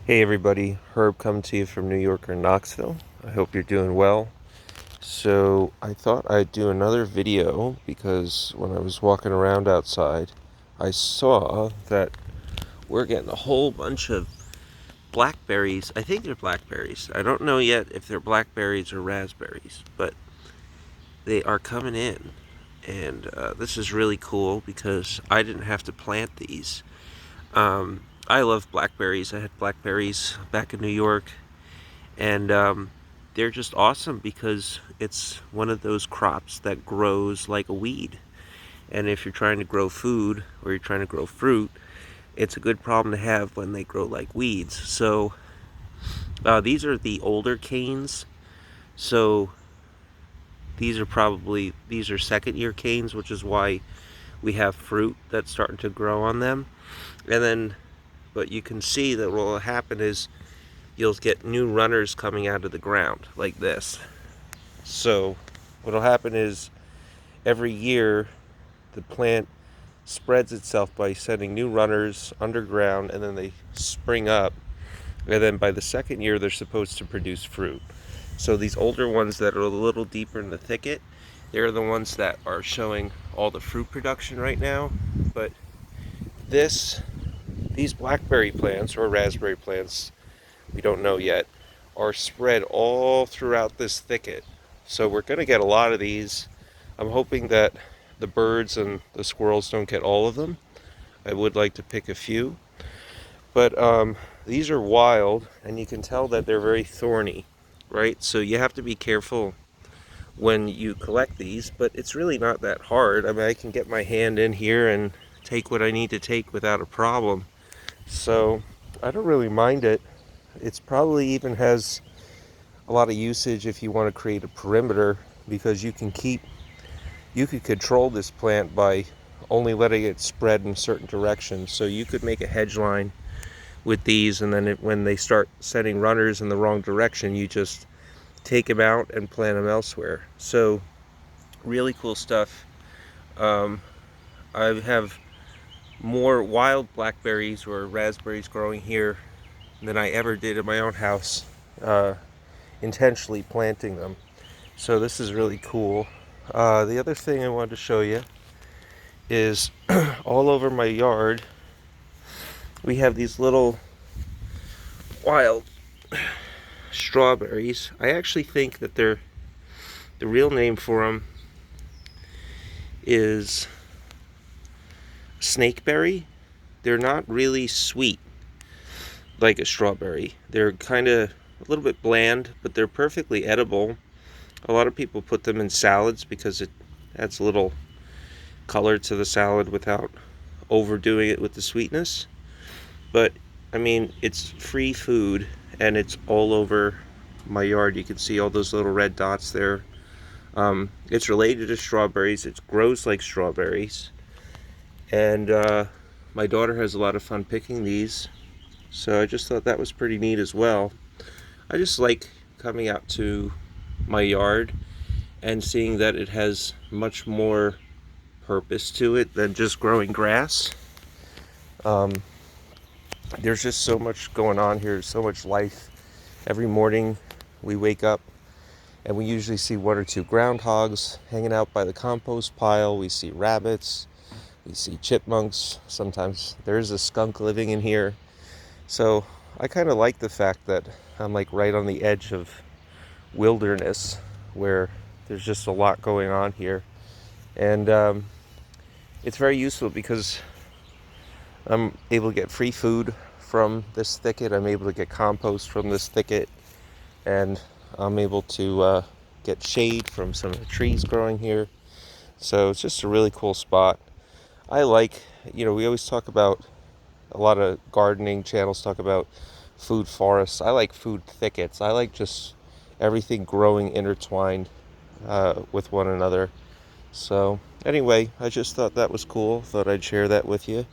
Hey everybody, Herb coming to you from New York or Knoxville. I hope you're doing well. So I thought I'd do another video because when I was walking around outside, I saw that we're getting a whole bunch of blackberries. I think they're blackberries. I don't know yet if they're blackberries or raspberries, but they are coming in. And this is really cool because I didn't have to plant these. I love blackberries. I had blackberries back in New York, and they're just awesome because it's one of those crops that grows like a weed. And if you're trying to grow food or you're trying to grow fruit, it's a good problem to have when they grow like weeds. So these are the older canes. So these are second year canes, which is why we have fruit that's starting to grow on them. And then, but you can see that what will happen is you'll get new runners coming out of the ground like this. So what will happen is every year the plant spreads itself by sending new runners underground, and then they spring up, and then by the second year they're supposed to produce fruit. So these older ones that are a little deeper in the thicket, they're the ones that are showing all the fruit production right now. But these blackberry plants or raspberry plants, we don't know yet, are spread all throughout this thicket. So we're going to get a lot of these. I'm hoping that the birds and the squirrels don't get all of them. I would like to pick a few. But these are wild, and you can tell that they're very thorny, right? So you have to be careful when you collect these, but it's really not that hard. I mean, I can get my hand in here and take what I need to take without a problem. So I don't really mind it. It's probably even has a lot of usage if you want to create a perimeter, because you can control this plant by only letting it spread in certain directions. So you could make a hedge line with these, and then when they start sending runners in the wrong direction, you just take them out and plant them elsewhere. So really cool stuff. I have more wild blackberries or raspberries growing here than I ever did in my own house, intentionally planting them. So this is really cool. The other thing I wanted to show you is all over my yard we have these little wild strawberries. I actually think that the real name for them is snakeberry. They're not really sweet like a strawberry. They're kind of a little bit bland, but they're perfectly edible. A lot of people put them in salads because it adds a little color to the salad without overdoing it with the sweetness. But I mean, it's free food, and it's all over my yard. You can see all those little red dots there. It's related to strawberries. It grows like strawberries, and my daughter has a lot of fun picking these. So I just thought that was pretty neat as well. I just like coming out to my yard and seeing that it has much more purpose to it than just growing grass. There's just so much going on here, so much life. Every morning we wake up and we usually see one or two groundhogs hanging out by the compost pile. We see rabbits, we see chipmunks. Sometimes there's a skunk living in here. So I kind of like the fact that I'm like right on the edge of wilderness where there's just a lot going on here. And it's very useful because I'm able to get free food from this thicket. I'm able to get compost from this thicket, and I'm able to get shade from some of the trees growing here. So it's just a really cool spot. I like, we always talk about, a lot of gardening channels talk about food forests. I like food thickets. I like just everything growing intertwined with one another. So anyway, I just thought that was cool. Thought I'd share that with you.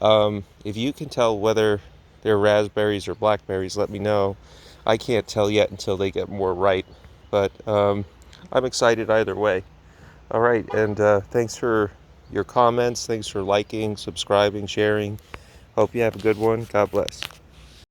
If you can tell whether they're raspberries or blackberries, let me know. I can't tell yet until they get more ripe, but I'm excited either way. All right, and thanks for your comments. Thanks for liking, subscribing, sharing. Hope you have a good one. God bless.